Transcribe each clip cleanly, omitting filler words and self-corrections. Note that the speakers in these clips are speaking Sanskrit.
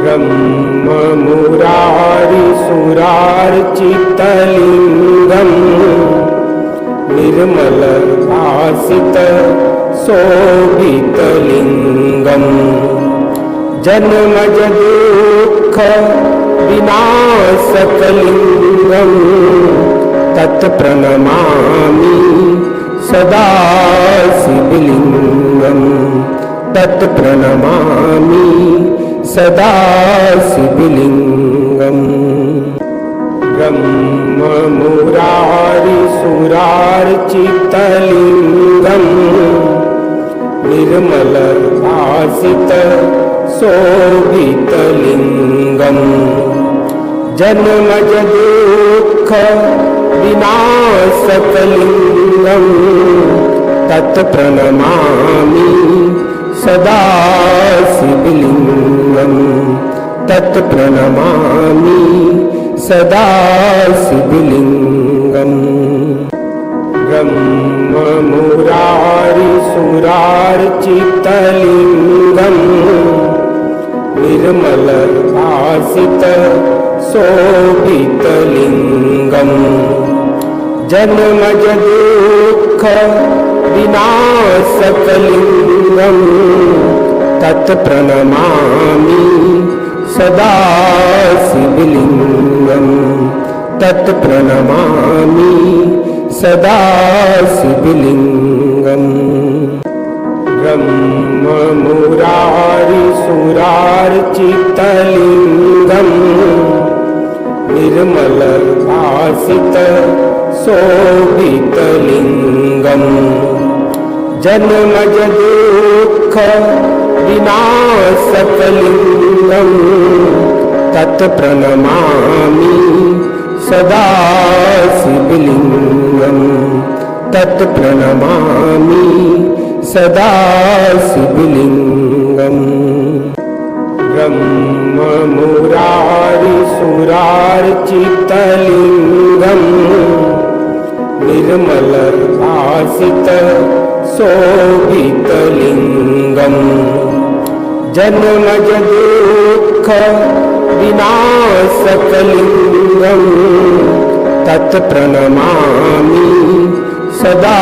ब्रह्ममुरारिसुरार्चितलिङ्गम् निर्मलभासित शोभितलिङ्गम् जन्मज दुःख विनाशकलिङ्गम् तत्प्रणमामि सदा शिवलिङ्गम् तत्प्रणमामि सदा शिवलिङ्गम् ब्रह्ममुरारिसुरार्चितलिङ्गम् निर्मलभासित शोभितलिङ्गम् जन्मज दुःख विनाशकलिङ्गम् तत्प्रणमामि सदा शिवलिङ्गम् तत्प्रणमामि सदा शिवलिङ्गम् ब्रह्ममुरारिसुरार्चितलिङ्गम् निर्मलभासित शोभितलिङ्गम् जन्मज दुःख विनाशकलिङ्गम् तत्प्रणमामि सदा शिवलिङ्गम् तत्प्रणमामि सदा शिवलिङ्गम् ब्रह्ममुरारिसुरार्चितलिङ्गम् निर्मलभासित शोभितलिङ्गम् जन्मज दुःख विनाशकलिङ्गम् तत्प्रणमामि सदा शिवलिङ्गम् तत्प्रणमामि सदा शिवलिङ्गम् ब्रह्ममुरारिसुरार्चितलिङ्गम् निर्मलभासित शोभितलिङ्गम् जन्मज दुःख विनाशकलिङ्गम् तत्प्रणमामि सदा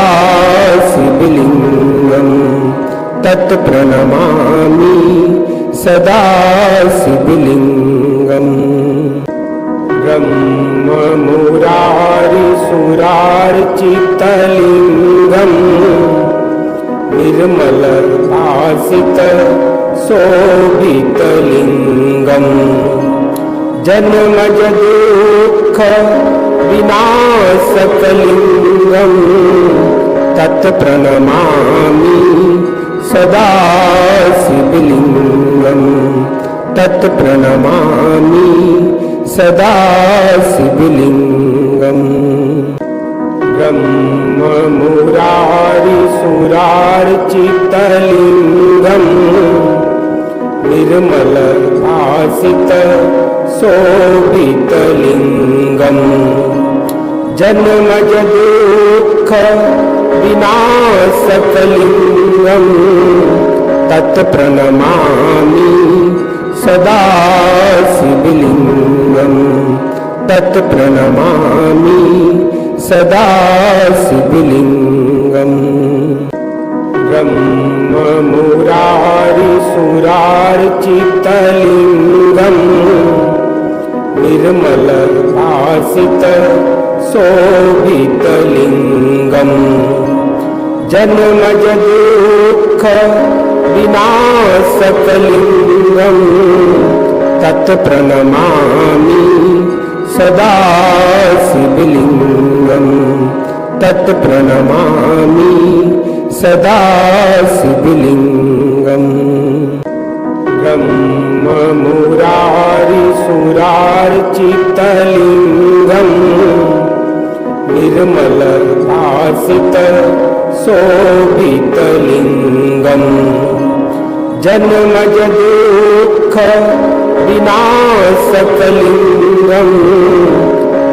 शिवलिङ्गम् तत्प्रणमामि सदा शिवलिङ्गम् ब्रह्ममुरारिसुरार्चितलिङ्गम् निर्मलभासित शोभितलिङ्गम् जन्मज दुःख विनाशकलिङ्गम् तत्प्रणमामि सदा शिवलिङ्गम् तत्प्रणमामि सदा शिवलिङ्गम् ब्रह्ममुरारिसुरार्चितलिङ्गम् निर्मलभासित शोभितलिङ्गम् जन्मज दुःख विनाशकलिङ्गम् तत्प्रणमामि सदा शिवलिङ्गम् तत्प्रणमामि सदा शिवलिङ्गम् ब्रह्ममुरारिसुरार्चितलिङ्गम् निर्मलभासित शोभितलिङ्गम् जन्मज दुःख विनाशकलिङ्गम् तत्प्रणमामि सदा शिवलिङ्गम् तत्प्रणमामि सदा शिवलिङ्गम् ब्रह्ममुरारिसुरार्चितलिङ्गम् निर्मलभासित शोभितलिङ्गम् जन्मज दुःख विनाशकलिङ्गम्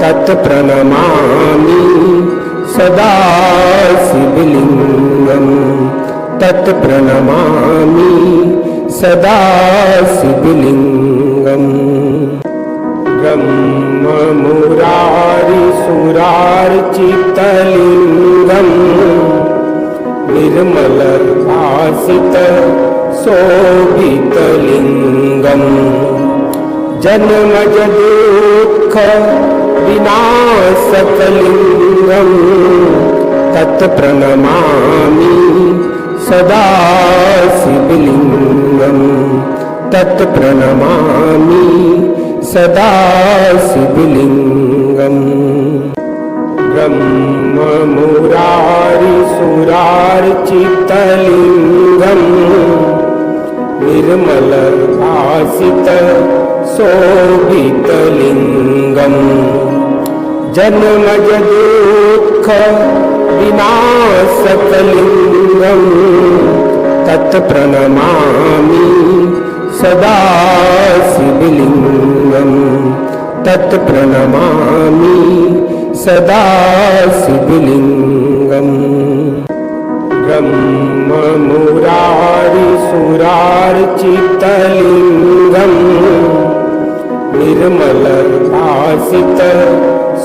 तत्प्रणमामि सदा शिवलिङ्गम् तत्प्रणमामि सदा शिवलिङ्गम् निर्मलभासित शोभितलिङ्गम् जन्मज दुःख विनाशकलिङ्गम् तत्प्रणमामि सदा शिवलिङ्गम् तत्प्रणमामि सदा शिवलिङ्गम् ब्रह्ममुरारिसुरार्चितलिङ्गम् निर्मलभासित शोभितलिङ्गम् जन्मज दुःख विनाशकलिङ्गम् तत्प्रणमामि सदा शिवलिङ्गम् तत्प्रणमामि सदा शिवलिङ्गम् ब्रह्ममुरारिसुरार्चितलिङ्गम् निर्मलभासित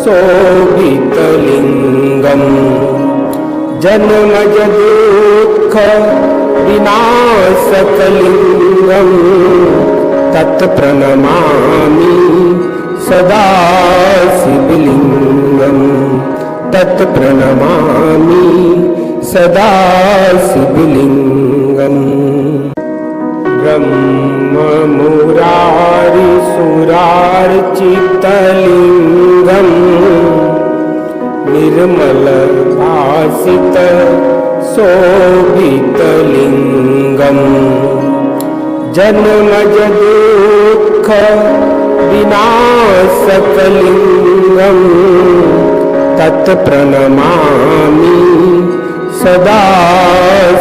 शोभितलिङ्गम् जन्मज दुःख विनाशकलिङ्गम् तत्प्रणमामि सदा शिवलिङ्गम् तत्प्रणमामि सदा शिवलिङ्गम् ब्रह्ममुरारिसुरार्चितलिङ्गम् निर्मलभासित शोभितलिङ्गम् जन्मज दुःख विनाशकलिङ्गम् तत्प्रणमामि सदा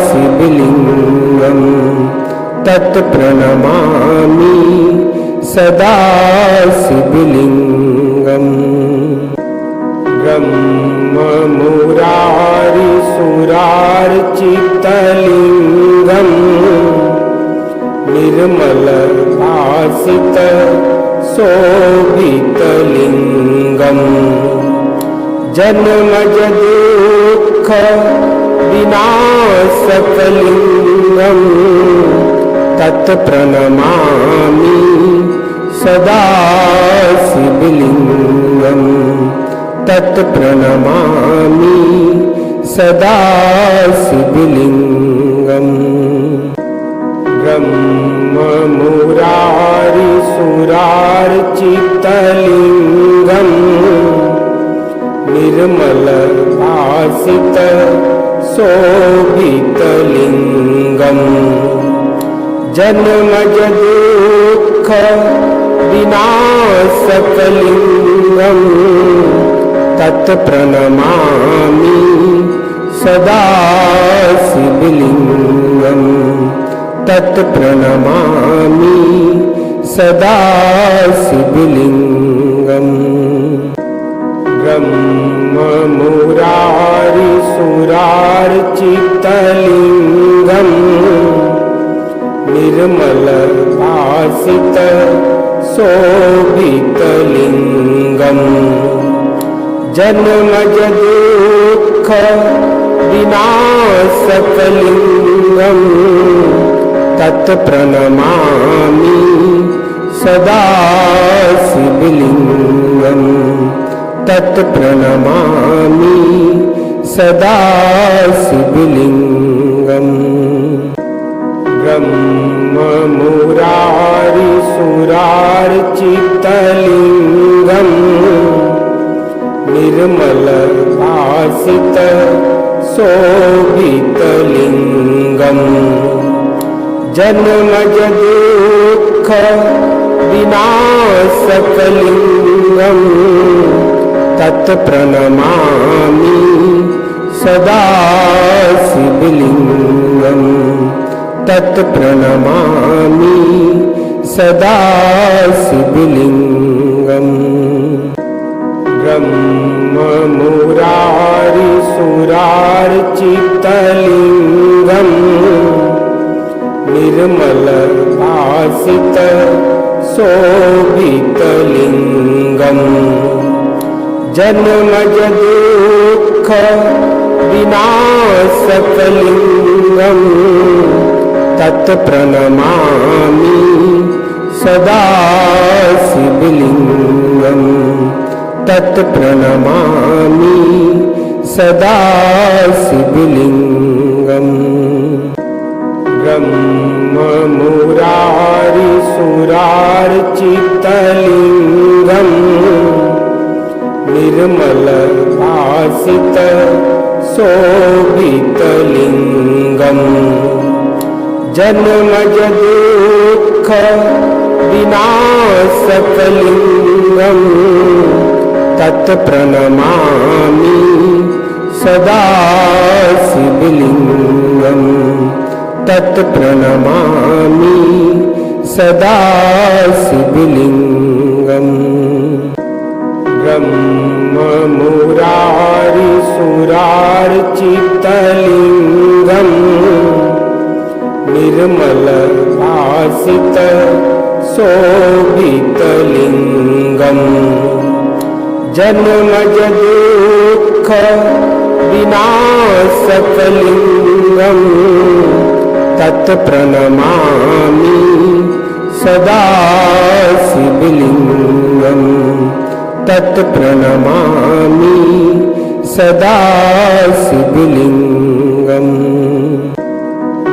शिवलिङ्गम् तत्प्रणमामि सदा शिवलिङ्गम् ब्रह्ममुरारिसुरार्चितलिङ्गम् निर्मलभासित शोभितलिङ्गम् जन्मज दुःख विनाशकलिङ्गम् तत्प्रणमामि सदा शिवलिङ्गम् तत्प्रणमामि सदा शिवलिङ्गम् ब्रह्ममुरारिसुरार्चितलिङ्गम् निर्मलभासित शोभितलिङ्गम् जन्मज दुःख विनाशकलिङ्गम् तत्प्रणमामि सदा शिवलिङ्गम् तत्प्रणमामि सदा शिवलिङ्गम् ब्रह्ममुरारिसुरार्चितलिङ्गम् निर्मलभासित शोभितलिङ्गम् जन्मज दुःख विनाशकलिङ्गम् तत्प्रणमामि सदा शिवलिङ्गम् तत्प्रणमामि सदा शिवलिङ्गम् ब्रह्ममुरारिसुरार्चितलिङ्गम् निर्मलभासित शोभितलिङ्गम् जन्मज दुःख विनाशकलिङ्गम् तत्प्रणमामि सदा शिवलिङ्गम् तत्प्रणमामि सदा शिवलिङ्गम् ब्रह्ममुरारिसुरार्चितलिङ्गम् निर्मलभासित शोभितलिङ्गम् जन्मज दुःख विनाशकलिङ्गम् तत्प्रणमामि सदा शिवलिङ्गं तत्प्रणमामि सदा शिवलिङ्गम् ब्रह्ममुरारिसुरार्चितलिङ्गम् निर्मलभासित शोभितलिङ्गम् जन्मजदुःख विनाशकलिङ्गम् तत्प्रणमामि सदा शिवलिङ्गम् तत्प्रणमामि सदा शिवलिङ्गम् ब्रह्ममुरारिसुरार्चितलिङ्गम् निर्मलभासित शोभितलिङ्गम् जन्मजदुःख विनाशकलिङ्गम् तत्प्रणमामि सदा शिवलिङ्गम् तत्प्रणमामि सदा शिवलिङ्गम्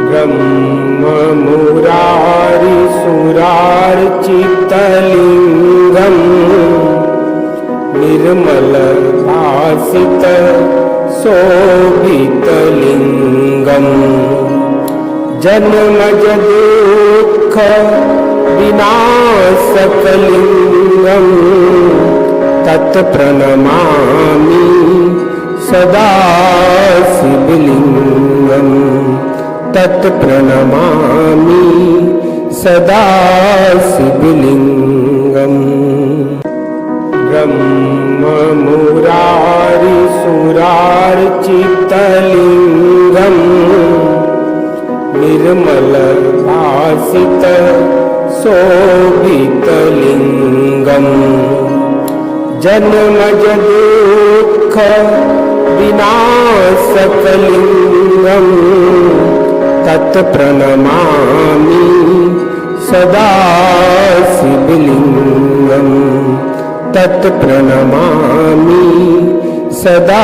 ब्रह्ममुरारिसुरार्चितलिङ्गम् निर्मलभासित शोभितलिङ्गम् जन्मजदुःख विनाशकलिङ्गम् तत्प्रणमामि सदा शिवलिङ्गम् तत्प्रणमामि सदा शिवलिङ्गम् ब्रह्ममुरारिसुरार्चितलिङ्गम् निर्मलभासित शोभितलिङ्गम् जन्मजदुःख विनाशकलिङ्गम् तत्प्रणमामि सदा शिवलिङ्गम् तत्प्रणमामि सदा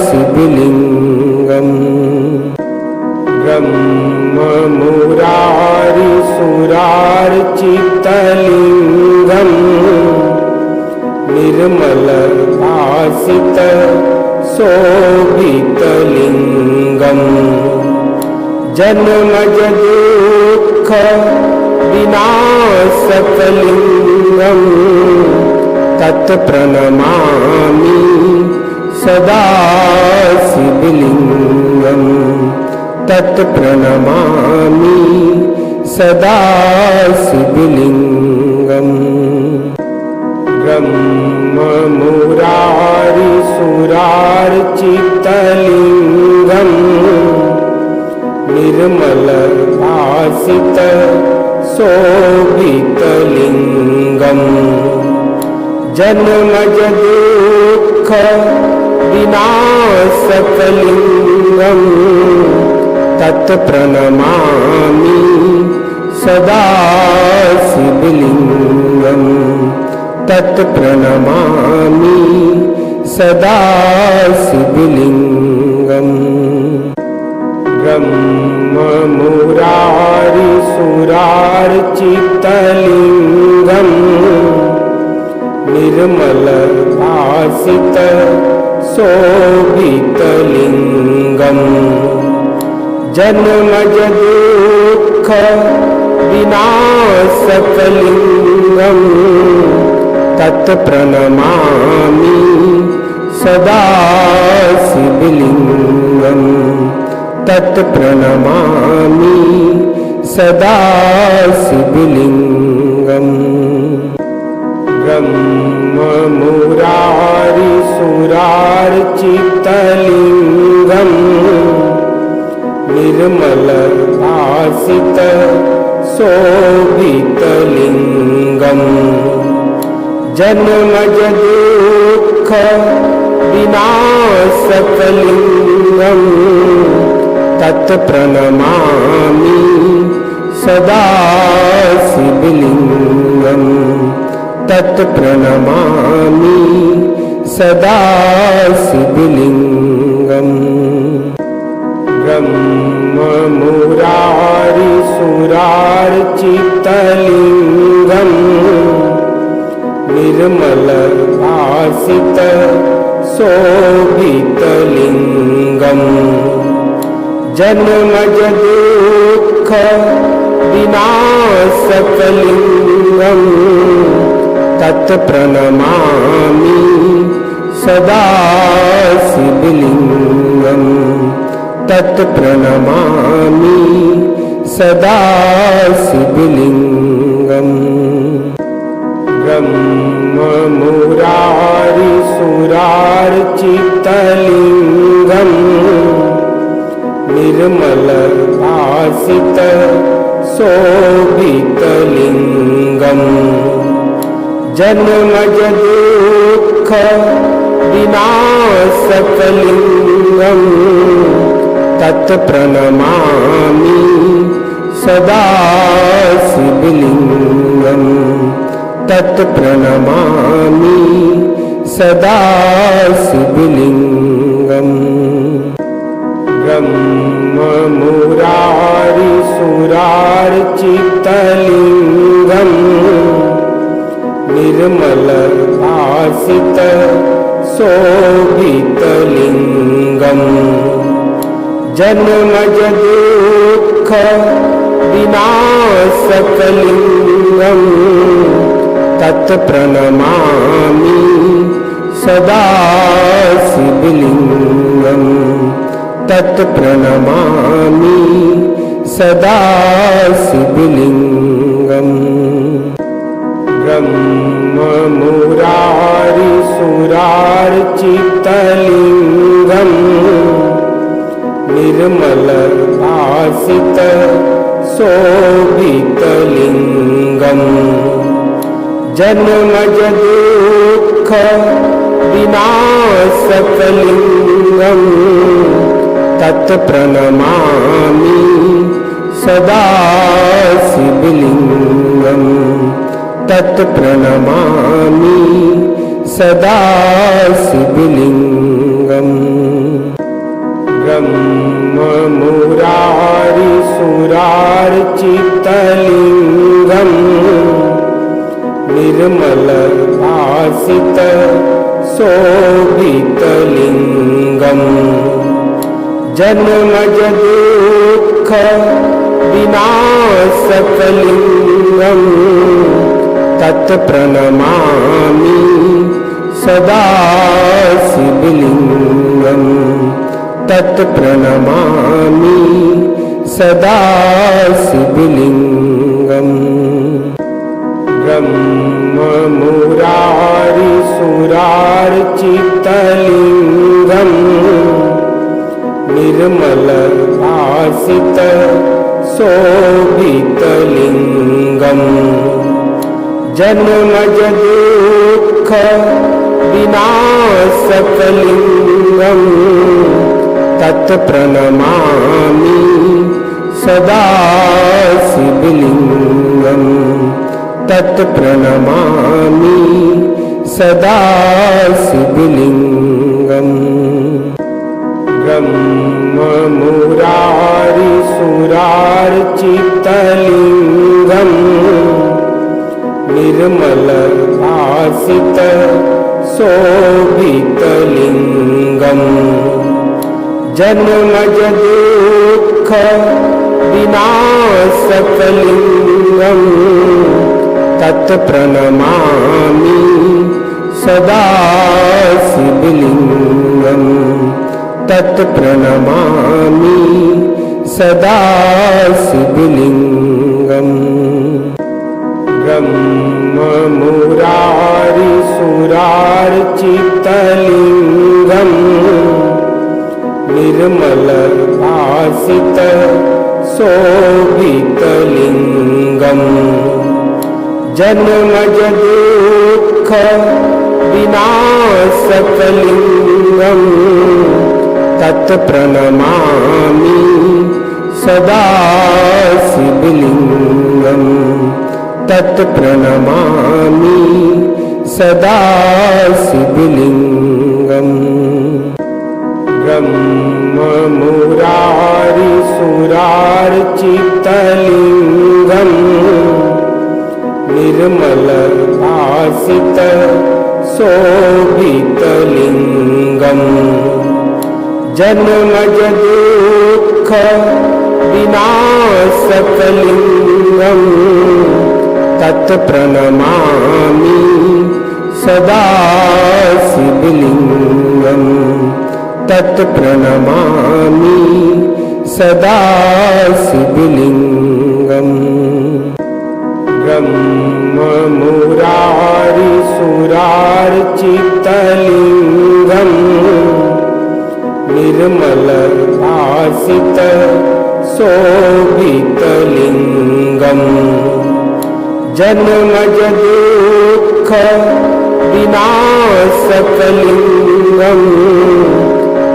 शिवलिङ्गम् ब्रह्ममुरारिसुरार्चितलिङ्गम् निर्मलभासित शोभितलिङ्गम् जन्मजदुःख विनाशकलिङ्गम् तत्प्रणमामि सदा शिवलिङ्गम् तत्प्रणमामि सदा शिवलिङ्गम् ब्रह्ममुरारिसुरार्चितलिङ्गम् निर्मलभासित शोभितलिङ्गम् जन्मजदुःख विनाशकलिङ्गम् तत्प्रणमामि सदा शिवलिङ्गम् तत्प्रणमामि सदा शिवलिङ्गम् ब्रह्ममुरारिसुरार्चितलिङ्गम् निर्मलभासित शोभितलिङ्गम् जन्मजदुःख विनाशकलिङ्गम् तत्प्रणमामि सदा शिवलिङ्गम् तत्प्रणमामि सदा शिवलिङ्गम् ब्रह्ममुरारिसुरार्चितलिङ्गम् निर्मलभासित शोभितलिङ्गम् जन्मजदुःख विनाशकलिङ्गम् तत्प्रणमामि सदा शिवलिङ्गं तत्प्रणमामि सदा शिवलिङ्गम् ब्रह्ममुरारिसुरार्चितलिङ्गम् निर्मलभासित शोभितलिङ्गम् जन्मज दुःख विनाशकलिङ्गम् तत्प्रणमामि सदा शिवलिङ्गम् तत्प्रणमामि सदा शिवलिङ्गम् ब्रह्ममुरारिसुरार्चितलिङ्गम् निर्मलभासित शोभितलिङ्गम् जन्मज दुःख विनाशकलिङ्गम् तत्प्रणमामि सदा शिवलिङ्गम् तत्प्रणमामि सदा शिवलिङ्गम् ब्रह्ममुरारिसुरार्चितलिङ्गम् निर्मलभासित शोभितलिङ्गम् जन्मज दुःख विनाशकलिङ्गम् तत्प्रणमामि सदा शिवलिङ्गम् तत्प्रणमामि सदा शिवलिङ्गम् ब्रह्ममुरारिसुरार्चितलिङ्गम् निर्मलभासित शोभितलिङ्गम् जन्मज दुःख विनाशकलिङ्गम् तत्प्रणमामि सदा शिवलिङ्गम् तत्प्रणमामि सदा शिवलिङ्गम् ब्रह्ममुरारिसुरार्चितलिङ्गम् निर्मलभासित शोभितलिङ्गम् जन्मज दुःख विनाशकलिङ्गम् तत्प्रणमामि सदा शिवलिङ्गम् तत्प्रणमामि सदा शिवलिङ्गम् ब्रह्ममुरारिसुरार्चितलिङ्गम् निर्मलभासित शोभितलिङ्गम् जन्मज दुःख विनाशकलिङ्गम् तत्प्रणमामि सदा शिवलिङ्गम् तत्प्रणमामि सदा शिवलिङ्गम् ब्रह्ममुरारिसुरार्चितलिङ्गम् निर्मलभासित शोभितलिङ्गम् जन्मज दुःख विनाशकलिङ्गम्। विनाशकलिङ्गम् तत्प्रणमामि सदा शिवलिङ्गम् तत्प्रणमामि सदा शिवलिङ्गम् ब्रह्ममुरारिसुरार्चितलिङ्गम् निर्मलभासित शोभितलिङ्गम् जन्मज दुःख विनाशकलिङ्गम् तत्प्रणमामि सदा शिवलिङ्गम् तत्प्रणमामि सदा शिवलिङ्गम् सदा शिवलिङ्गम् तत्प्रणमामि सदा शिवलिङ्गम् ब्रह्ममुरारिसुरार्चितलिङ्गम् निर्मलभासित शोभितलिङ्गम् जन्मज दुःख विनाशकलिङ्गम् तत्प्रणमामि सदा शिवलिंगम तत्प्रणमामि सदा शिवलिंगम। ब्रह्म मुरारी सुरार्चितलिंगम निर्मल भासित शोभितलिंगम जन्मज दुःख विनाशकलिंगम तत्प्रणमामि सदा शिवलिंगम तत्प्रणमामि सदा शिवलिंगम। ब्रह्म मुरारी सुरार्चितलिंगम निर्मल भासित शोभितलिंगम जन्मज दुःख विनाशकलिंगम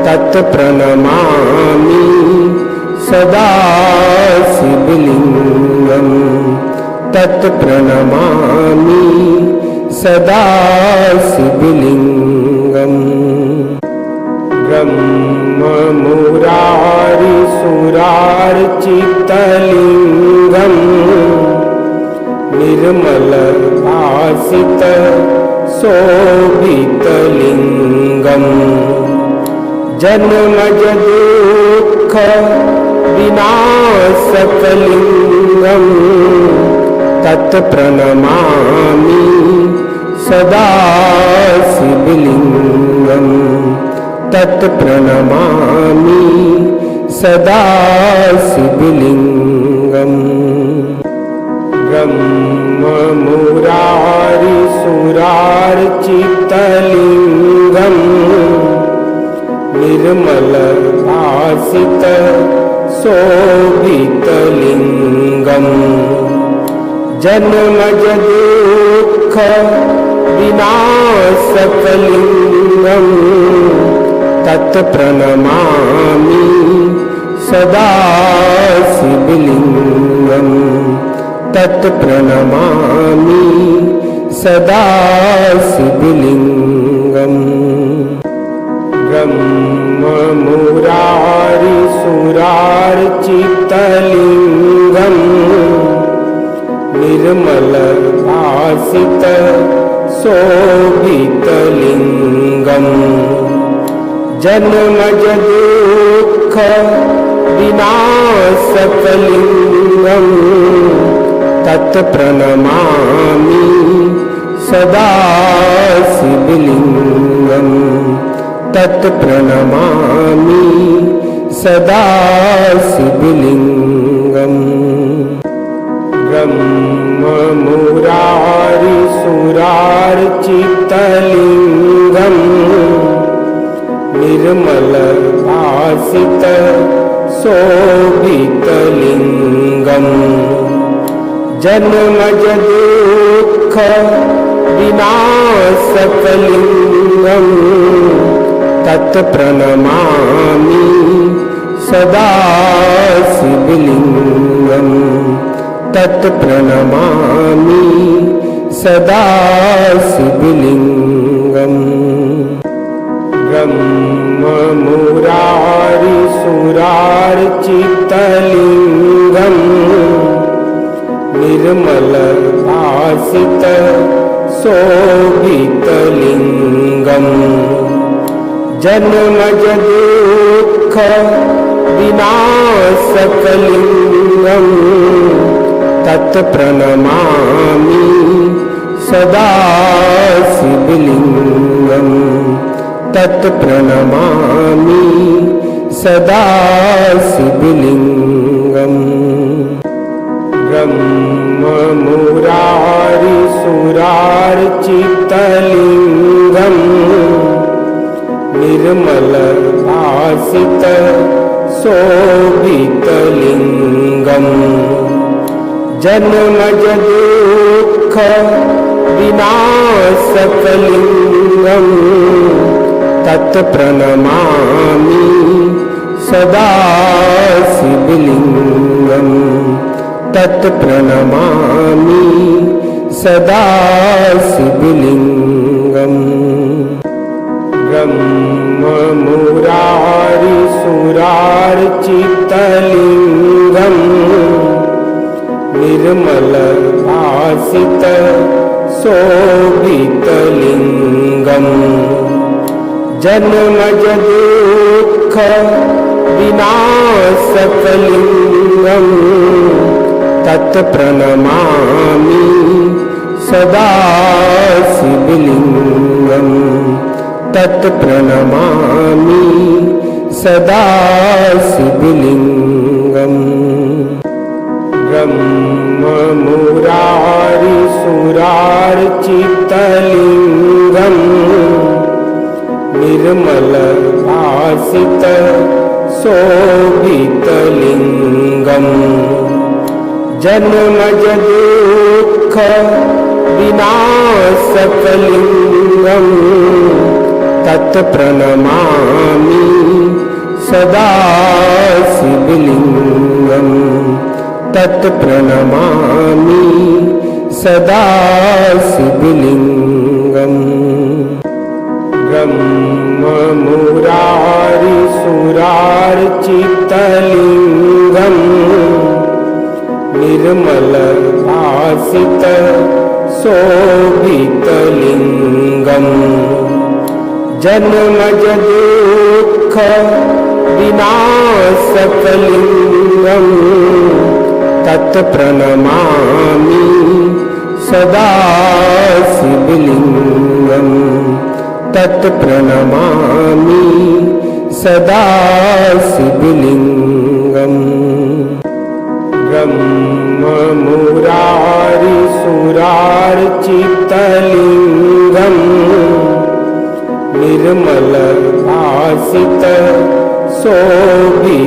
तत्प्रणमामि सदा शिवलिंगम तत्प्रणमामि सदा शिवलिंगम। ब्रह्म मुरारी सुरार्चितलिंगम निर्मल भासित शोभितलिंगम जन्मज दुःख विनाशकलिंगम तत्प्रणमामि सदा शिवलिंगम तत्प्रणमामि सदा शिवलिंगम। ब्रह्म मुरारी सुरार्चितलिंगम निर्मल भासित शोभितलिंगम जन्मज दुःख विनाशकलिंगम तत्प्रणमामि सदा शिवलिंगम तत्प्रणमामि सदा शिवलिंगम। ब्रह्म मुरारी सुरार्चितलिंगम निर्मल भासित शोभितलिंगम जन्मज दुःख विनाशकलिंगम तत्प्रणमामि सदा शिवलिंगम तत्प्रणमामि सदा शिवलिंगम। ब्रह्म मुरारी सुरार्चितलिंगम निर्मल भासित शोभितलिंगम जन्मज दुःख विनाशकलिंगम तत्प्रणमामि सदा शिवलिंगम तत्प्रणमामि सदा शिवलिंगम। ब्रह्म मुरारी सुरार्चितलिंगम निर्मल भासित शोभितलिंगम जन्मज दुःख विनाशकलिंगम तत्प्रणमामि सदा शिवलिंगम तत्प्रणमामि सदा शिवलिंगम। ब्रह्म मुरारी सुरार्चितलिंगम निर्मल भासित शोभितलिंगम जन्मज दुःख विनाशकलिंगम तत्प्रणमामि सदा शिवलिंगं तत्प्रणमामि सदा शिवलिंगम् ब्रह्ममुरारिसुरार्चितलिंगम् निर्मलभासित शोभितलिंगम् जन्मजदुःख विनाशकलिंगम् तत्प्रणमामि सदा शिवलिंगम् तत्प्रणमामि सदा शिवलिंगम् ब्रह्ममुरारिसुरार्चितलिंगम् निर्मलभासित शोभितलिंगम् जन्मजदुःख विनाशकलिंगम् तत्प्रणमामि सदा शिवलिंगम् तत्प्रणमामि सदा शिवलिंगम् ब्रह्ममुरारिसुरार्चितलिंगम् निर्मलभासित शोभितलिंगम् जन्मजदुःख विनाशकलिंगम् तत्प्रणमामि सदा शिवलिंगम् तत्प्रणमामि सदा शिवलिंगम् ब्रह्ममुरारिसुरार्चितलिंगम् निर्मलभासित शोभितलिंगम्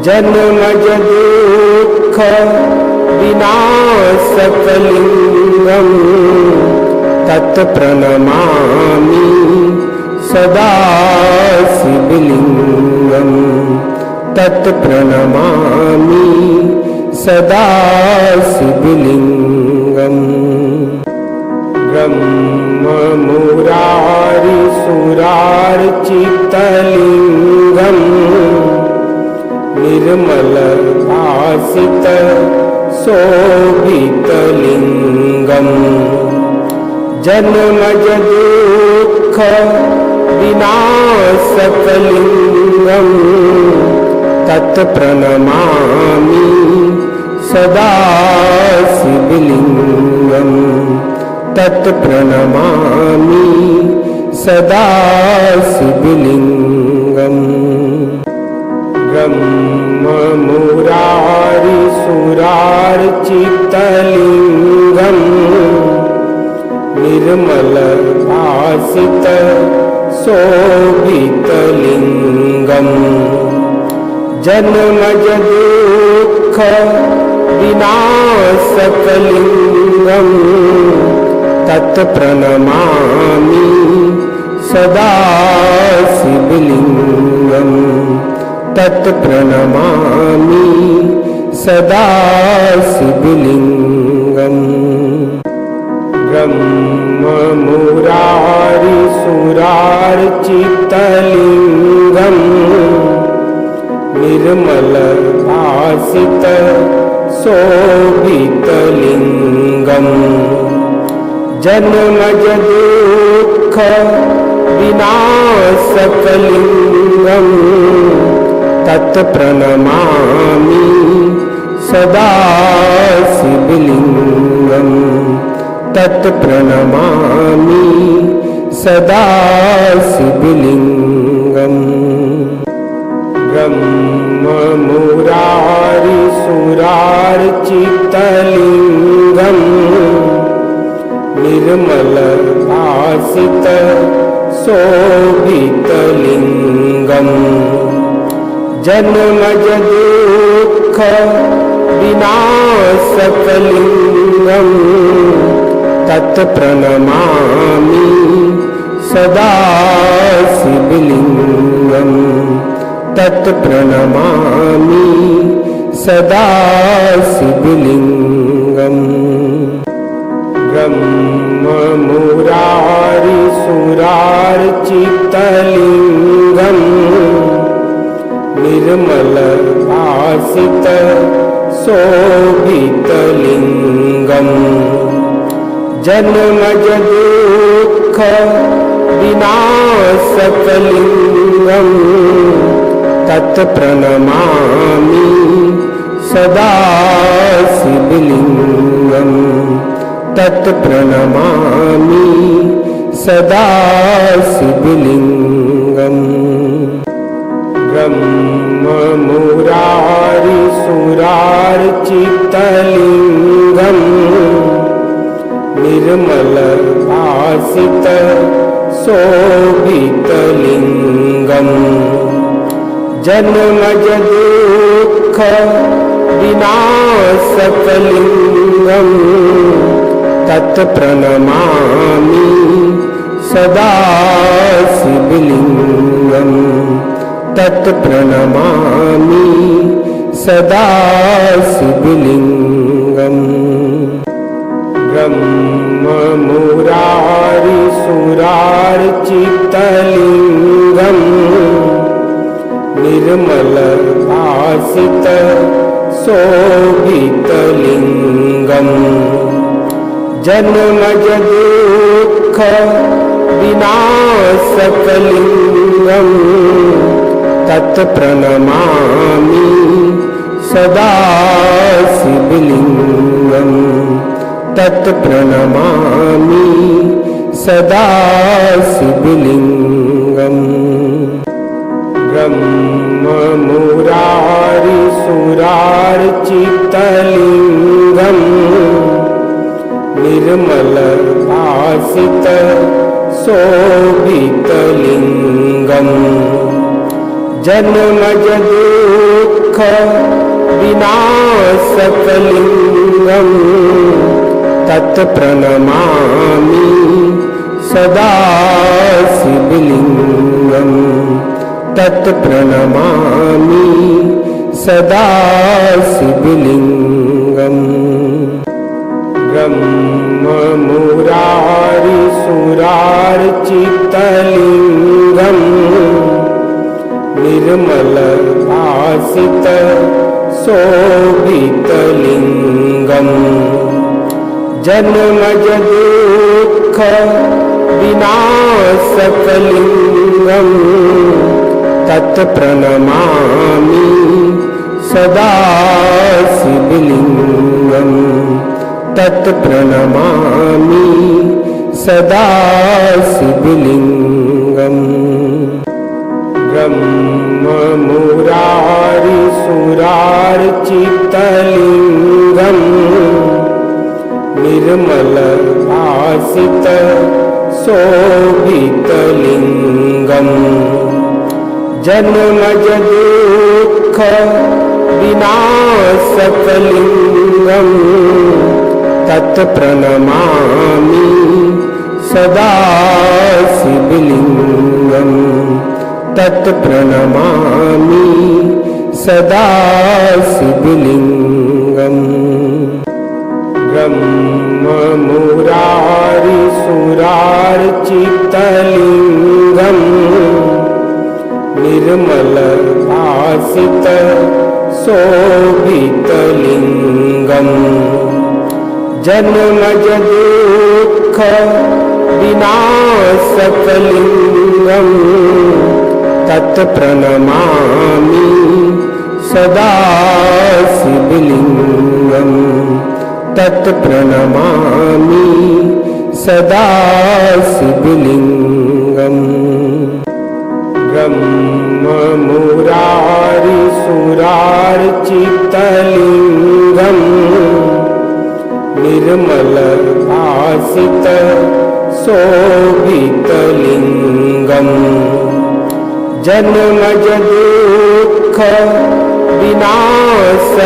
जन्मजदुःख विनाशकलिंगम् तत्प्रणमामि सदा शिवलिंगम् तत्प्रणमामि सदा शिवलिंगम् ब्रह्ममुरारिसुरार्चितलिंगम् निर्मलभासित शोभितलिंगम् जन्मजदुःख विनाशकलिंगम् तत्प्रणमामि सदा शिवलिंगम् तत्प्रणमामि सदा शिवलिंगम् ब्रह्ममुरारिसुरार्चितलिंगम् निर्मलभासित शोभितलिंगम् जन्मजदुःख विनाशकलिंगम् तत्प्रणमामि सदा शिवलिंगम् तत्प्रणमामि सदा शिवलिंगम् ब्रह्ममुरारिसुरार्चितलिंगम् निर्मलभासित शोभितलिंगम् जन्मजदुःख विनाशकलिंगम् तत्प्रणमामि सदा शिवलिंगम् तत्प्रणमामि सदा शिवलिंगम् ब्रह्ममुरारिसुरार्चितलिंगम् निर्मलभासित शोभितलिंगम् जन्मजदुःख विनाशकलिंगम् तत्प्रणमामि सदा शिवलिंगम् तत्प्रणमामि सदा शिवलिङ्गम् ब्रह्ममुरारिसुरार्चितलिङ्गम् निर्मलभासित शोभितलिङ्गम् जन्मजदुःख विनाशकलिङ्गम् तत्प्रणमामि सदा शिवलिङ्गम् तत्प्रणमामि सदा शिवलिङ्गम् ब्रह्ममुरारिसुरार्चितलिङ्गम् निर्मलभासित शोभितलिङ्गम् जन्मजदुःख विनाशकलिङ्गम् तत्प्रणमामि सदा शिवलिङ्गम् तत्प्रणमामि सदा शिवलिङ्गम् ब्रह्ममुरारिसुरार्चितलिङ्गम् निर्मलभासित शोभितलिङ्गम् जन्मजदुःख विनाशकलिङ्गम् तत्प्रणमामि सदा शिवलिङ्गम् तत्प्रणमामि सदा शिवलिङ्गम् ब्रह्ममुरारिसुरार्चितलिङ्गम् निर्मलभासित शोभितलिङ्गम् जन्मजदुःख विनाशकलिङ्गम् तत्प्रणमामि सदा शिवलिङ्गम् तत्प्रणमामि सदा शिवलिङ्गम् ब्रह्ममुरारिसुरार्चितलिङ्गम् निर्मलभासित शोभितलिङ्गम् जन्मजदुःख विनाशकलिङ्गम् तत्प्रणमामि सदा शिवलिङ्गम् तत्प्रणमामि सदा शिवलिङ्गम् ब्रह्ममुरारिसुरार्चितलिङ्गम् निर्मलभासित शोभितलिङ्गम् जन्मजदुःख विनाशकलिङ्गम् तत्प्रणमामि सदा शिवलिङ्गम् तत्प्रणमामि सदा शिवलिङ्गम् ब्रह्ममुरारिसुरार्चितलिङ्गम् निर्मलभासित शोभितलिङ्गम् जन्मजदुःख विनाशकलिङ्गम् तत्प्रणमामि सदा शिवलिङ्गम् तत्प्रणमामि सदा शिवलिङ्गम् ब्रह्ममुरारिसुरार्चितलिङ्गम् निर्मलभासित शोभितलिङ्गम् जन्मजदुःख विनाशकलिङ्गम्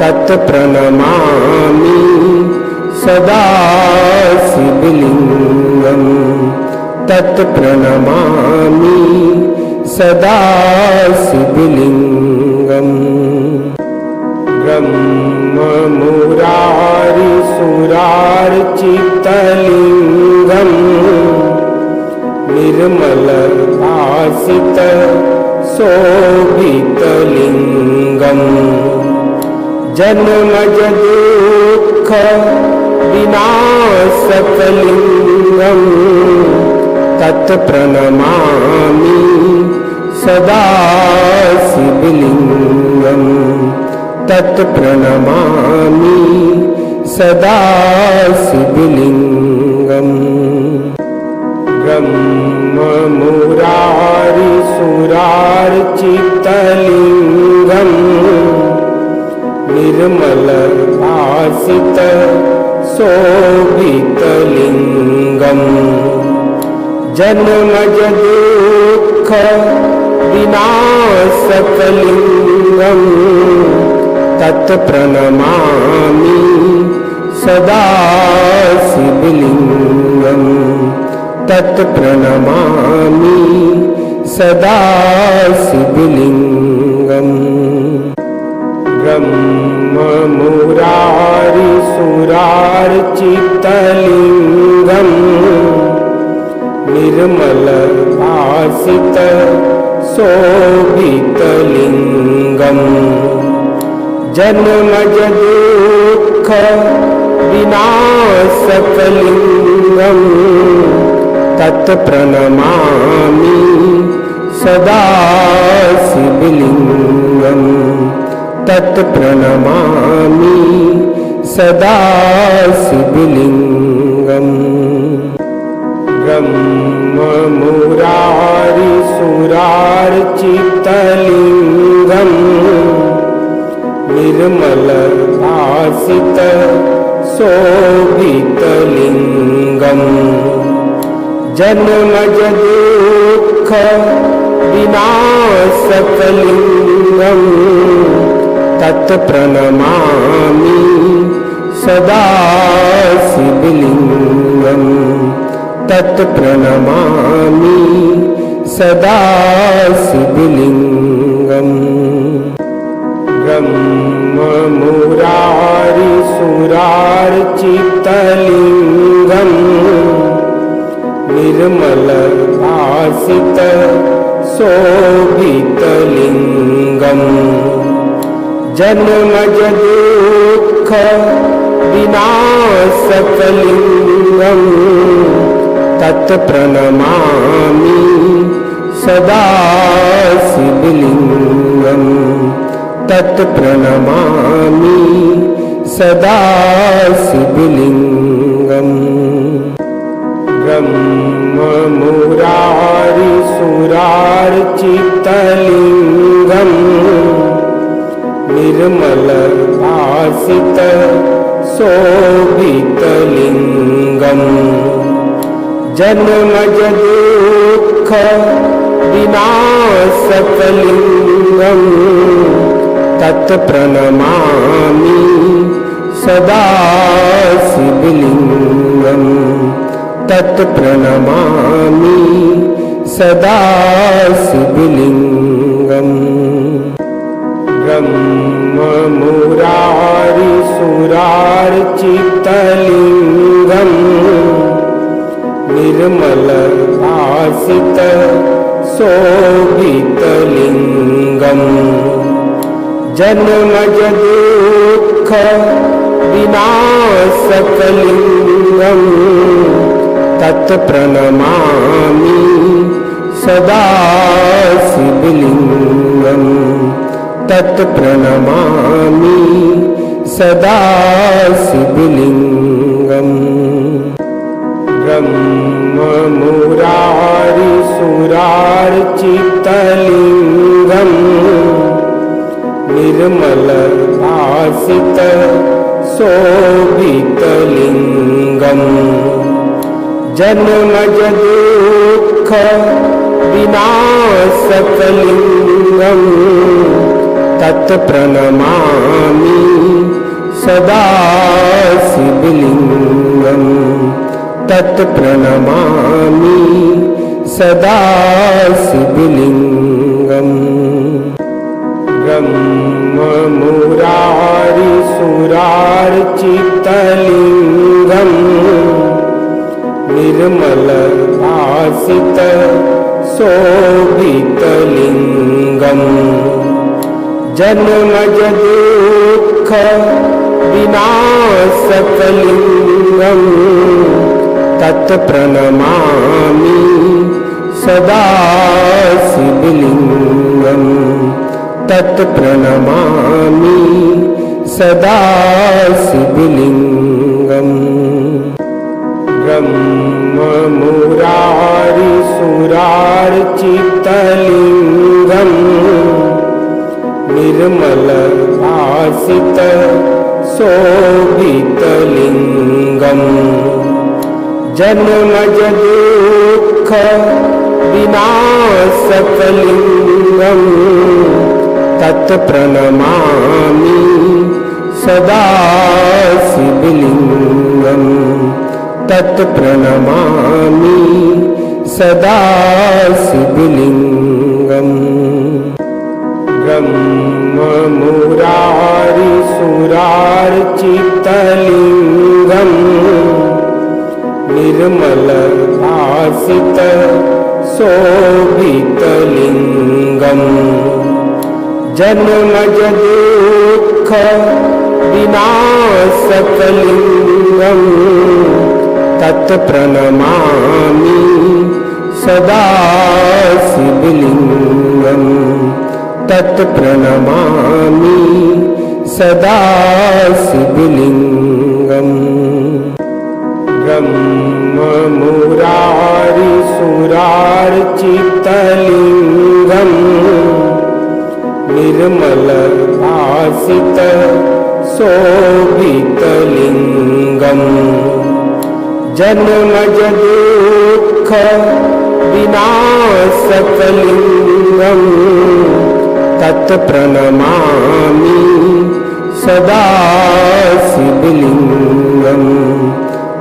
तत्प्रणमामि सदा शिवलिङ्गम् तत्प्रणमामि सदा शिवलिङ्गम् ब्रह्ममुरारिसुरार्चितलिङ्गम् निर्मलभासित शोभितलिङ्गम् जन्मज दुःख विनाशकलिङ्गम् तत्प्रणमामि सदा शिवलिङ्गम् तत्प्रणमामि सदा शिवलिङ्गम् ब्रह्ममुरारिसुरार्चितलिङ्गम् निर्मलभासित शोभितलिङ्गम् जन्मज दुःख विनाशकलिङ्गम् तत्प्रणमामि सदा शिवलिङ्गम् तत्प्रणमामि सदा शिवलिङ्गम् ब्रह्ममुरारिसुरार्चितलिङ्गम् निर्मलभासित शोभितलिङ्गम् जन्मज दुःख विनाशकलिङ्गम् तत्प्रणमामि सदा शिवलिङ्गम् तत्प्रणमामि सदा शिवलिङ्गम् ब्रह्ममुरारिसुरार्चितलिङ्गम् निर्मलभासित शोभितलिङ्गम् जन्मज दुःख विनाशकलिङ्गम् तत्प्रणमामि सदा शिवलिङ्गम् तत्प्रणमामि सदा शिवलिङ्गम् ब्रह्ममुरारिसुरार्चितलिङ्गम् निर्मलभासित शोभितलिङ्गम् जन्मज दुःख विनाशकलिङ्गम् तत्प्रणमामि सदा शिवलिङ्गम् तत्प्रणमामि सदा शिवलिङ्गम् ब्रह्ममुरारिसुरार्चितलिङ्गम् निर्मलभासित शोभितलिङ्गम् जन्मज दुःख विनाशकलिङ्गम् तत्प्रणमामि सदा शिवलिङ्गम् तत्प्रणमामि सदा शिवलिङ्गम् ब्रह्ममुरारिसुरार्चितलिङ्गम् निर्मलभासित शोभितलिङ्गम् जन्मज दुःख विनाशकलिङ्गम् तत्प्रणमामि सदा शिवलिङ्गम् तत्प्रणमामि सदा शिवलिङ्गम् ब्रह्ममुरारिसुरार्चितलिङ्गम् निर्मलभासित शोभितलिङ्गम् जन्मज दुःख विनाशकलिङ्गम् तत्प्रणमामि सदा शिवलिङ्गम् तत्प्रणमामि सदा शिवलिंगम् ब्रह्ममुरारिसुरार्चितलिंगम् निर्मल भासित शोभितलिंगम् जन्मज दुःख विनाशकलिंगम् तत्प्रणमामि सदा शिवलिंगम् तत्प्रणमामि सदा शिवलिंगम् ब्रह्ममुरारिसुरार्चितलिंगम् निर्मल भासित शोभितलिंगम् जन्मज दुःख विनाशकलिंगम् तत्प्रणमामि सदा शिवलिंगम् तत्प्रणमामि सदा शिवलिंगम् ब्रह्ममुरारिसुरार्चितलिंगम् निर्मल भासित शोभितलिंगम् जन्मज दुःख विनाशकलिंगम् तत्प्रणमामि सदा शिवलिंगम् तत्प्रणमामि सदा शिवलिंगम् ब्रह्ममुरारिसुरार्चितलिंगम् निर्मल भासित शोभितलिंगम् जन्मज दुःख विनाशकलिंगम् तत्प्रणमामि सदा शिवलिंगम्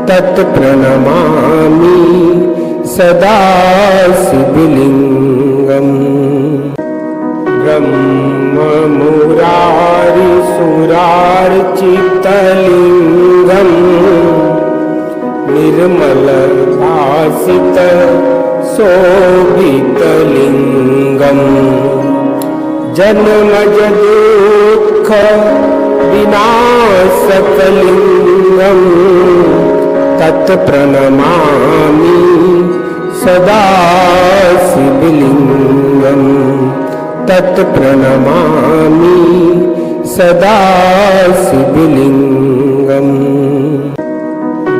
तत्प्रणमामि सदा शिवलिंगम् ब्रह्ममुरारिसुरार्चितलिंगम् निर्मल भासित शोभितलिंगम् जन्मज दुःख विनाशकलिंगम् तत्प्रणमामि सदा शिवलिंगम् तत्प्रणमामि सदा शिवलिंगम्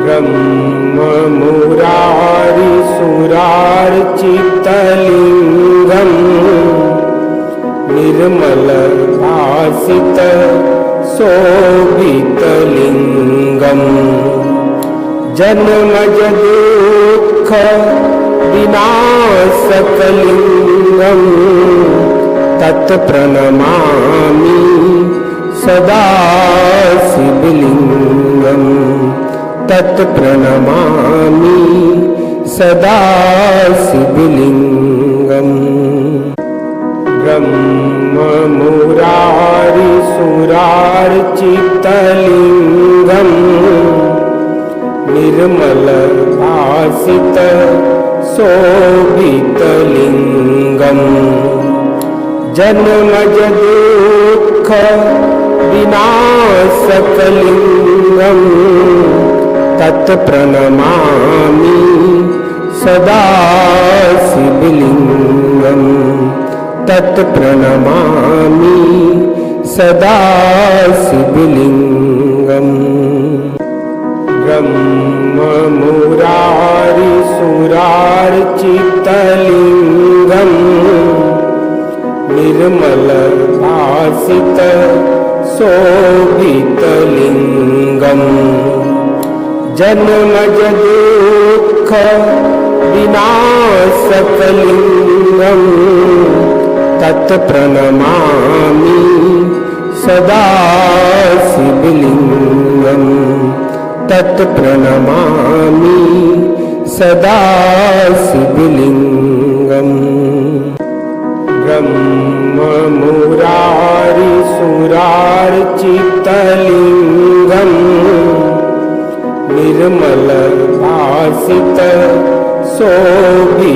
ब्रह्ममुरारिसुरार्चितलिंगम् निर्मल भासित शोभितलिंगम् जन्मज दुःख विनाशकलिंगम् तत्प्रणमामि सदा शिवलिंगम् तत्प्रणमामि सदा शिवलिंगम् ब्रह्ममुरारिसुरार्चितलिंगम् निर्मल भासित शोभितलिंगम् जन्मज दुःख विनाशकलिंगम् तत्प्रणमामि सदा शिवलिंगम् तत्प्रणमामि सदा शिवलिंगम् ब्रह्ममुरारिसुरार्चितलिंगम् निर्मल भासित शोभितलिंगम् जन्मज दुःख विनाशकलिंगम् तत्प्रणमामि सदा शिवलिंगम् तत्प्रणमामि सदा शिवलिंगम् ब्रह्ममुरारिसुरार्चितलिङ्गम् निर्मलभासित शोभितलिङ्गम्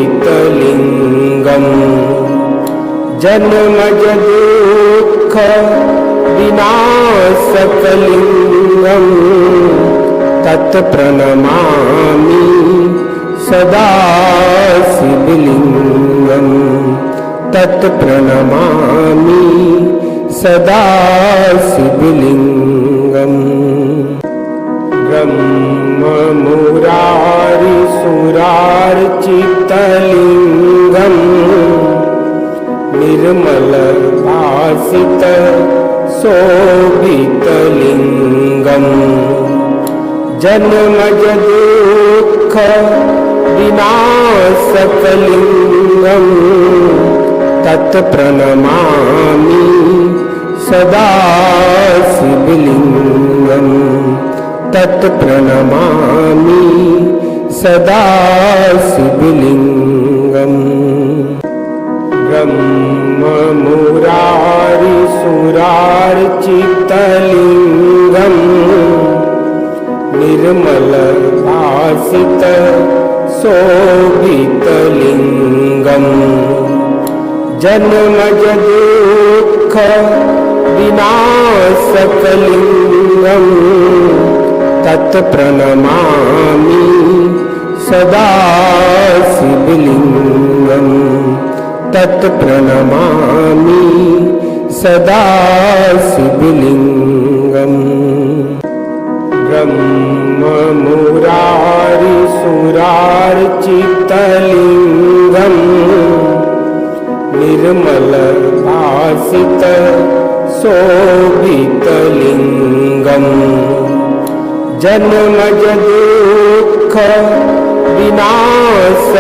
जन्मजदुःख विनाशकलिङ्गम् तत्प्रणमामि सदा शिवलिङ्गम् तत्प्रणमामि सदा शिवलिङ्गम् ब्रह्ममुरारिसुरार्चितलिङ्गम् निर्मलभासित शोभितलिङ्गम् जन्मजदुःख विनाशकलिङ्गम् तत्प्रणमामि सदा शिवलिङ्गम् तत्प्रणमामि सदा शिवलिङ्गम् ब्रह्ममुरारिसुरार्चितलिङ्गम् निर्मलभासित शोभितलिङ्गम् जन्मजदुःख विनाशकलिङ्गम् तत्प्रणमामि सदा शिवलिङ्गम् तत्प्रणमामि सदा शिवलिङ्गम् ब्रह्ममुरारिसुरार्चितलिङ्गम् निर्मलभासित शोभितलिङ्गम् जन्मजदुःख विनाशकलिङ्गम्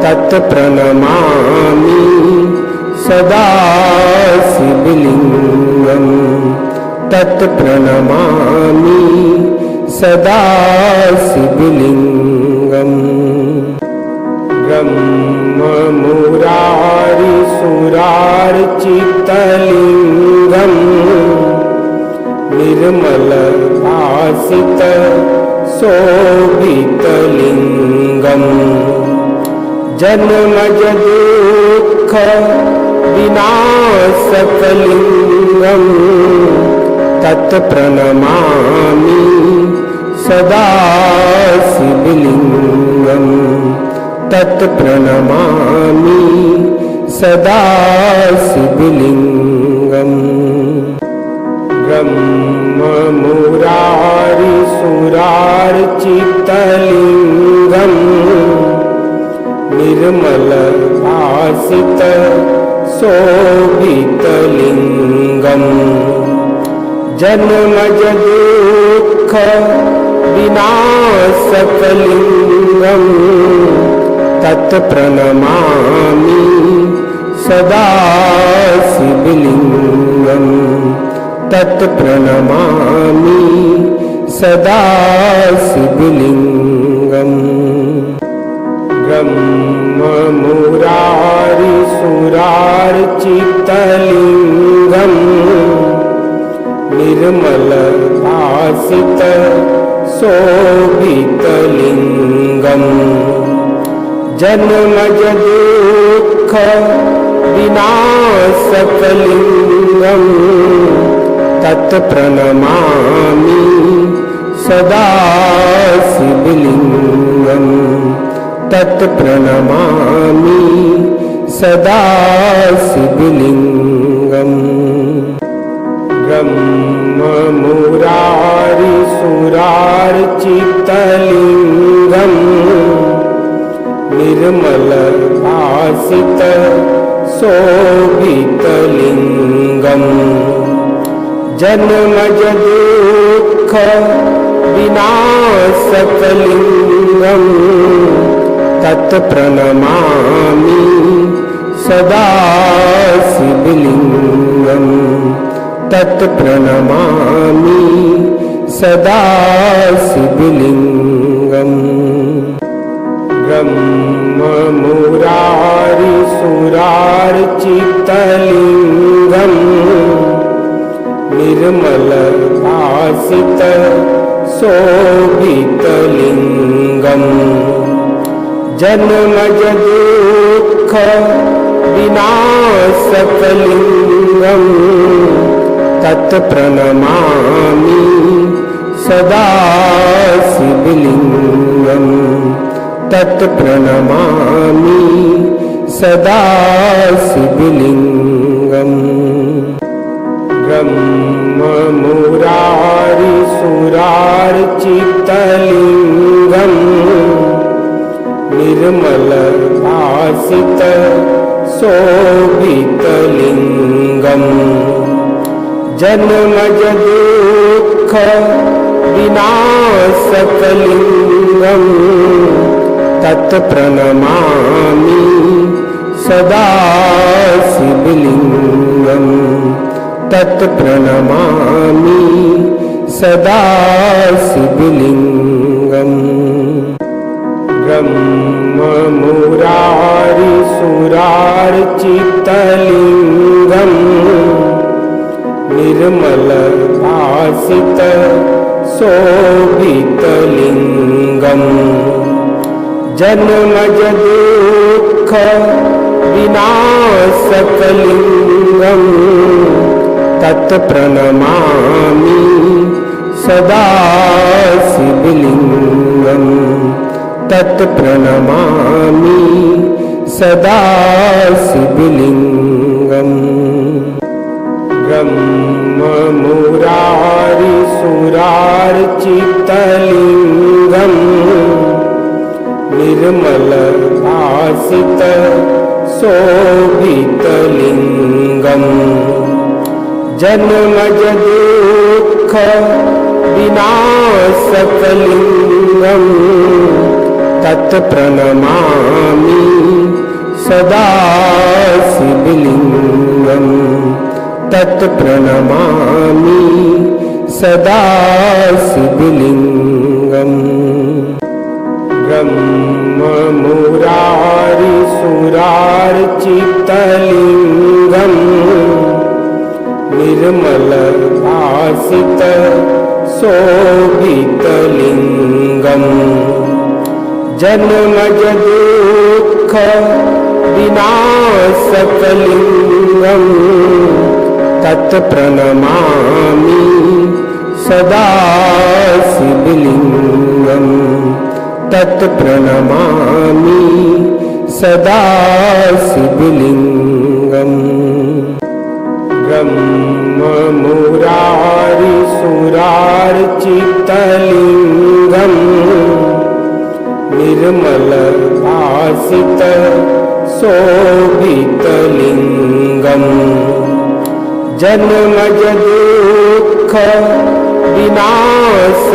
तत्प्रणमामि सदा शिवलिङ्गम् तत्प्रणमामि सदा शिवलिङ्गम् ब्रह्ममुरारिसुरार्चितलिङ्गम् निर्मलभासित शोभितलिङ्गम् जन्मजदुःख विनाशकलिङ्गम् तत्प्रणमामि सदा शिवलिङ्गम् तत्प्रणमामि सदा शिवलिङ्गम् ब्रह्ममुरारिसुरार्चितलिङ्गम् निर्मलभासित शोभितलिङ्गम् जन्मजदुःख विनाशकलिङ्गम् तत्प्रणमामि सदा शिवलिङ्गम् तत्प्रणमामि सदा शिवलिङ्गम् ब्रह्ममुरारिसुरार्चितलिङ्गम् निर्मलभासित शोभितलिङ्गम् जन्मजदुःख विनाशकलिङ्गम् तत्प्रणमामि सदा शिवलिङ्गम् तत्प्रणमामि सदा शिवलिङ्गम् ब्रह्ममुरारिसुरार्चितलिङ्गम् निर्मलभासित शोभितलिङ्गम् जन्मजदुःख विनाशकलिङ्गम् तत्प्रणमामि सदा शिवलिङ्गम् तत्प्रणमामि सदा शिवलिङ्गम् ब्रह्ममुरारिसुरार्चितलिङ्गम् निर्मलभासित शोभितलिङ्गम् जन्मजदुःख विनाशकलिङ्गम् तत्प्रणमामि सदा शिवलिङ्गम् तत्प्रणमामि सदा शिवलिङ्गम् ब्रह्ममुरारिसुरार्चितलिङ्गम् निर्मलभासित शोभितलिङ्गम् जन्मजदुःख विनाशकलिङ्गम् तत्प्रणमामि सदा शिवलिङ्गम् तत्प्रणमामि सदा शिवलिङ्गम् ब्रह्ममुरारिसुरार्चितलिङ्गम् निर्मलभासित शोभितलिङ्गम् जन्मजदुःख विनाशकलिङ्गम् तत्प्रणमामि सदा शिवलिङ्गम् तत्प्रणमामि सदा शिवलिङ्गम् ब्रह्ममुरारिसुरार्चितलिङ्गम् निर्मलभासित शोभितलिङ्गम् जन्मजदुःख विनाशकलिङ्गम् तत्प्रणमामि सदा शिवलिङ्गम् तत्प्रणमामि सदा शिवलिङ्गम् ब्रह्ममुरारिसुरार्चितलिङ्गम् निर्मलभासित शोभितलिङ्गम् जन्मजदुःख विनाशकलिङ्गम् तत्प्रणमामि सदा शिवलिङ्गम् तत्प्रणमामि सदा शिवलिङ्गम् ब्रह्ममुरारिसुरार्चितलिङ्गम् निर्मलभासित शोभितलिङ्गम् जन्मजदुःख विनाशकलिङ्गम्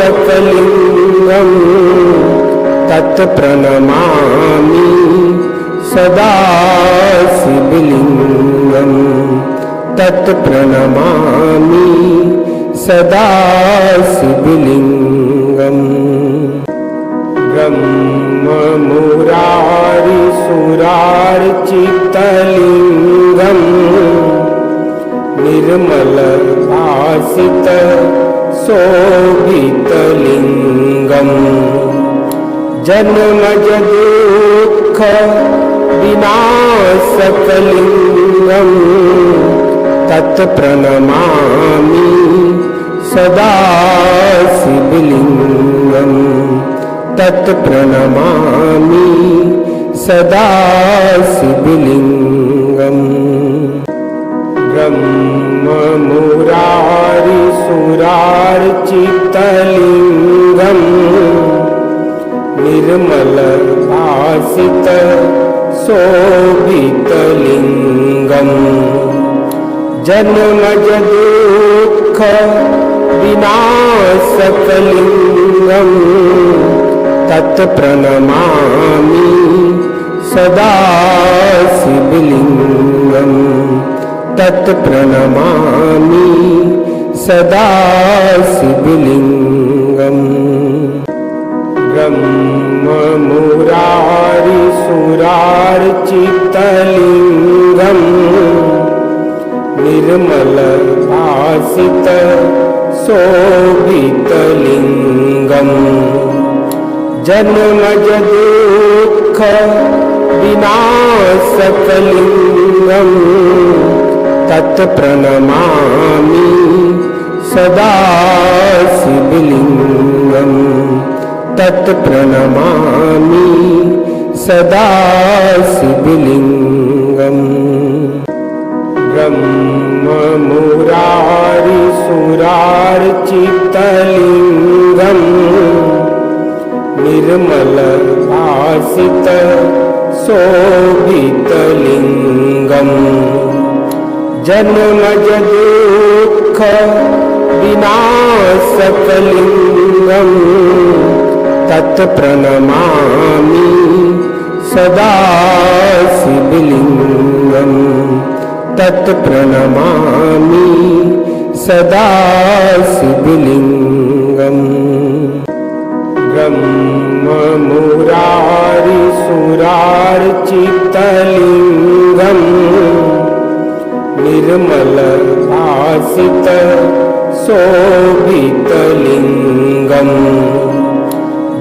तत्प्रणमामि सदा शिवलिङ्गम् तत्प्रणमामि सदा शिवलिङ्गम् ब्रह्ममुरारिसुरार्चितलिङ्गम् निर्मलभासित शोभितलिङ्गम् जन्मजदुःख विनाशकलिङ्गम् तत्प्रणमामि सदा शिवलिङ्गम् तत्प्रणमामि सदा शिवलिङ्गम् ब्रह्ममुरारिसुरार्चितलिङ्गम् निर्मलभासित शोभितलिङ्गम् जन्मजदुःख विनाशकलिङ्गम् तत्प्रणमामि सदा शिवलिङ्गम् तत्प्रणमामि सदा शिवलिङ्गम् ब्रह्ममुरारिसुरार्चितलिङ्गम् मुरारिसुरार्चितलिङ्गम् निर्मलभासित शोभितलिङ्गम् जन्मज दुःख विनाशकलिङ्गम् तत्प्रणमामि सदा शिवलिङ्गम् तत्प्रणमामि सदा शिवलिङ्गम् ब्रह्ममुरारिसुरार्चितलिङ्गम् निर्मलभासित शोभितलिङ्गम् जन्मज दुःख विनाशकलिङ्गम् तत्प्रणमामि सदा शिवलिङ्गम् तत्प्रणमामि सदा शिवलिङ्गम् ब्रह्ममुरारिसुरार्चितलिङ्गम् निर्मलभासित शोभितलिङ्गम्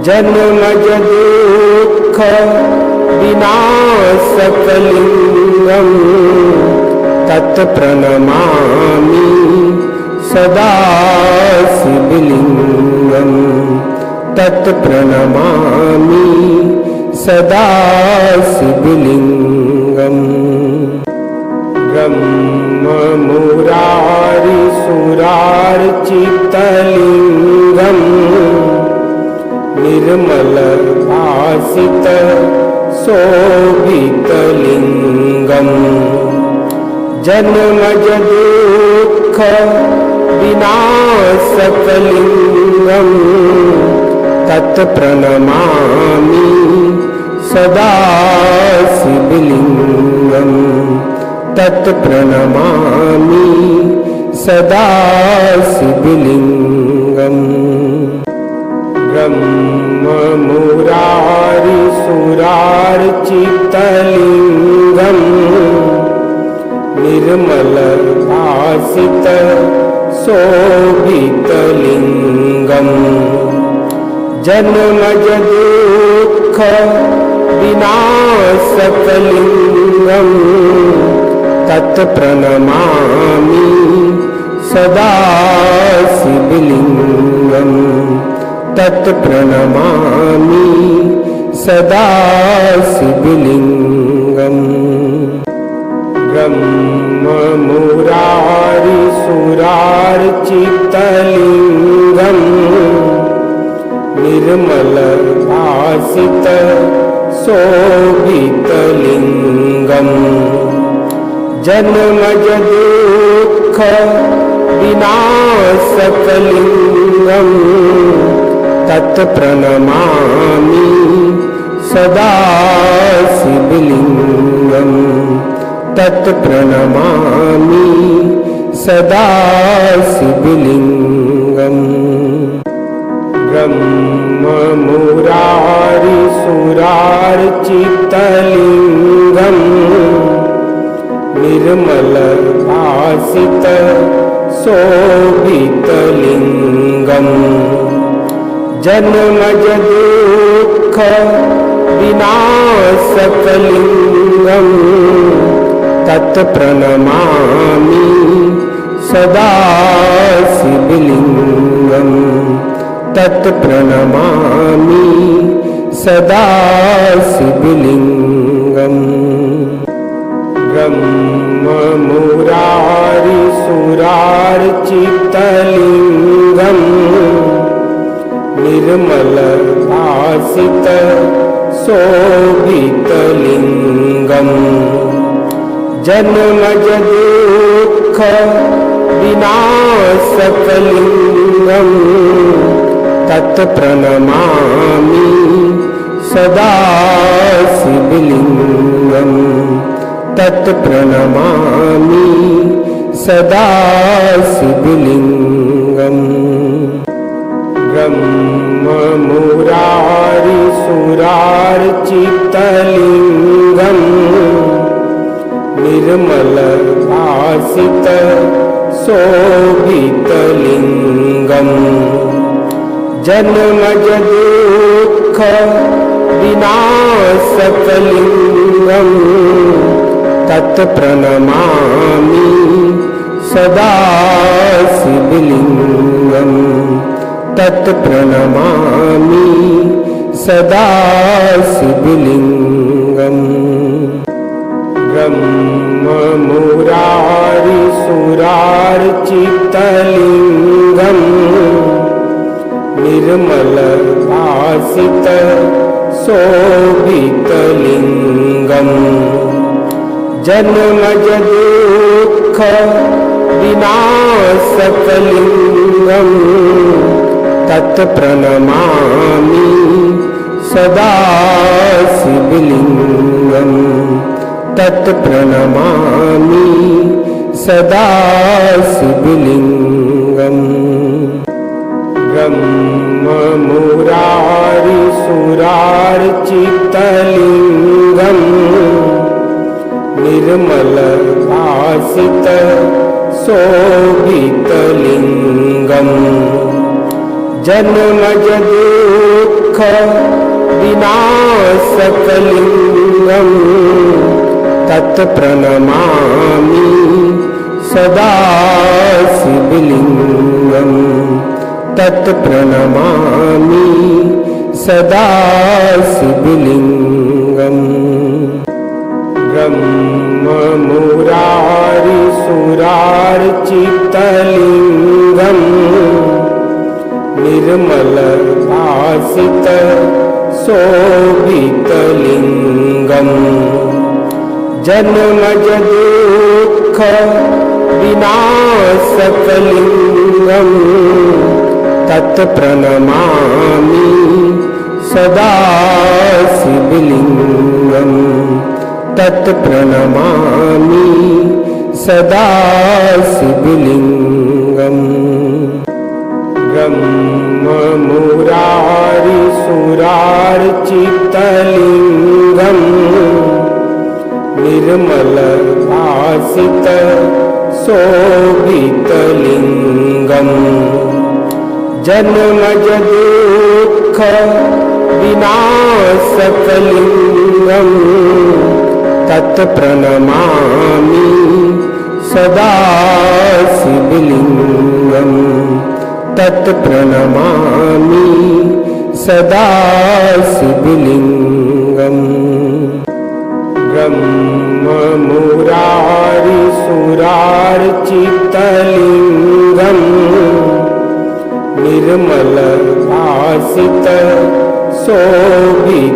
जन्मज दुःख विनाशकलिङ्गम् तत्प्रणमामि सदा शिवलिङ्गम् तत्प्रणमामि सदा शिवलिङ्गम् ब्रह्ममुरारिसुरार्चितलिङ्गम् निर्मलभासित शोभितलिङ्गम् जन्मज दुःख विनाशकलिङ्गम् तत्प्रणमामि सदा शिवलिङ्गम् तत्प्रणमामि सदा शिवलिङ्गम् ब्रह्ममुरारिसुरार्चितलिङ्गम् निर्मलभासित शोभितलिङ्गम् जन्मज दुःख विनाशकलिङ्गम् तत्प्रणमामि सदा शिवलिङ्गम् तत्प्रणमामि सदा शिवलिङ्गम् ब्रह्ममुरारिसुरार्चितलिङ्गम् निर्मलभासित शोभितलिङ्गम् जन्मज दुःख विनाशकलिङ्गम् तत्प्रणमामि सदा शिवलिङ्गम् तत्प्रणमामि सदा शिवलिङ्गम् ब्रह्ममुरारिसुरार्चितलिङ्गम् निर्मलभासित शोभितलिङ्गम् जन्मज दुःख विनाशकलिङ्गम् तत्प्रणमामि सदा शिवलिङ्गम् तत्प्रणमामि सदा शिवलिङ्गम् ब्रह्ममुरारिसुरार्चितलिङ्गम् निर्मलभासित शोभितलिङ्गम् जन्मज दुःख विनाशकलिङ्गम् तत्प्रणमामि सदा शिवलिङ्गम् तत्प्रणमामि सदा शिवलिङ्गम् ब्रह्ममुरारिसुरार्चितलिङ्गम् निर्मल भासित शोभितलिङ्गम् जन्मज दुःख विनाशकलिङ्गम् तत्प्रणमामि सदा शिवलिङ्गम् तत्प्रणमामि सदा शिवलिङ्गम् ब्रह्ममुरारिसुरार्चितलिङ्गम् निर्मल भासित शोभितलिङ्गम् जन्मज दुःख विनाशकलिङ्गम् तत्प्रणमामि सदा शिवलिङ्गम् तत्प्रणमामि सदा शिवलिङ्गम् ब्रह्ममुरारिसुरार्चितलिङ्गम् निर्मल भासित शोभितलिङ्गम् जन्मज दुःख विनाशकलिङ्गम् तत्प्रणमामि सदा शिवलिङ्गम् तत्प्रणमामि सदा शिवलिङ्गम् ब्रह्ममुरारिसुरार्चितलिङ्गम् निर्मल भासित शोभितलिङ्गम् जन्मज दुःख विनाशकलिङ्गम् तत्प्रणमामि सदा शिवलिङ्गम् तत्प्रणमामि सदा शिवलिङ्गम् ब्रह्ममुरारिसुरार्चितलिङ्गम् निर्मल भासित शोभितलिङ्गम् जन्मज दुःख विनाशकलिङ्गम् तत्प्रणमामि सदा शिवलिङ्गम् तत्प्रणमामि सदा शिवलिङ्गम् ब्रह्ममुरारिसुरार्चितलिङ्गम् निर्मल भासित शोभितलिङ्गम्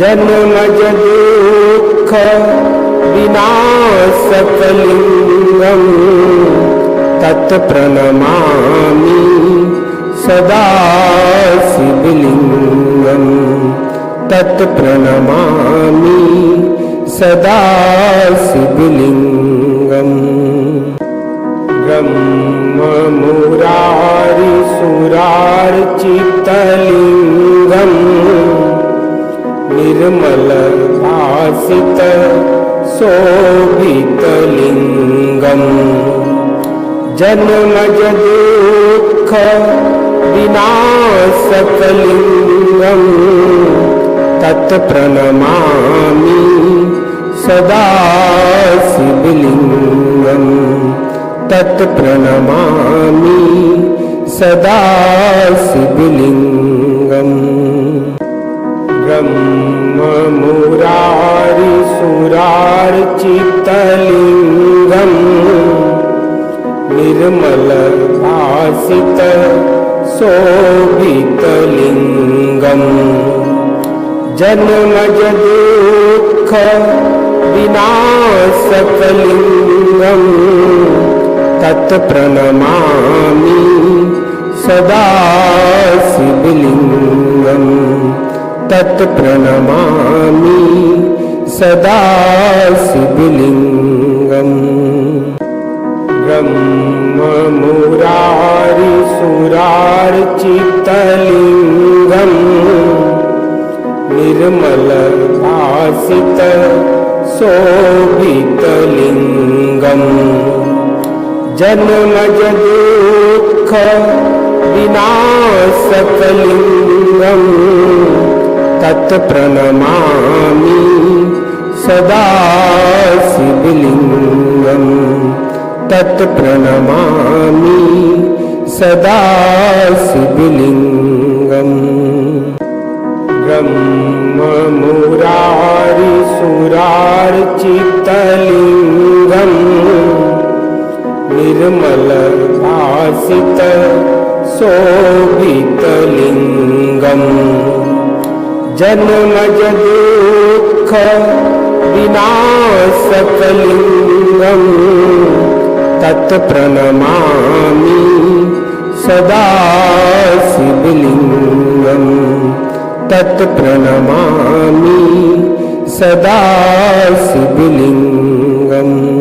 जन्मज दुःख विनाशकलिङ्गम् तत्प्रणमामि सदा शिवलिङ्गम् तत्प्रणमामि सदा शिवलिङ्गम् ब्रह्ममुरारिसुरार्चितलिङ्गम् निर्मल भासित शोभितलिङ्गम् जन्मज दुःख विनाशकलिङ्गम् तत्प्रणमामि सदा शिवलिङ्गम् तत्प्रणमामि सदा शिवलिङ्गम् ब्रह्ममुरारिसुरार्चितलिङ्गम् निर्मल भासित शोभितलिङ्गम् जन्मज दुःख विनाशकलिङ्गम् तत्प्रणमामि सदा शिवलिङ्गम् तत्प्रणमामि सदा शिवलिङ्गम् ब्रह्ममुरारिसुरार्चितलिङ्गम् निर्मल भासित शोभितलिङ्गम् जन्मज दुःख विनाशकलिङ्गम् तत्प्रणमामि सदा शिवलिङ्गम् तत्प्रणमामि सदा शिवलिङ्गम् ब्रह्ममुरारिसुरार्चितलिङ्गम् निर्मल भासित शोभितलिङ्गम् जन्मज दुःख विनाशकलिङ्गम् तत्प्रणमामि सदा शिवलिङ्गम् तत्प्रणमामि सदा शिवलिङ्गम्।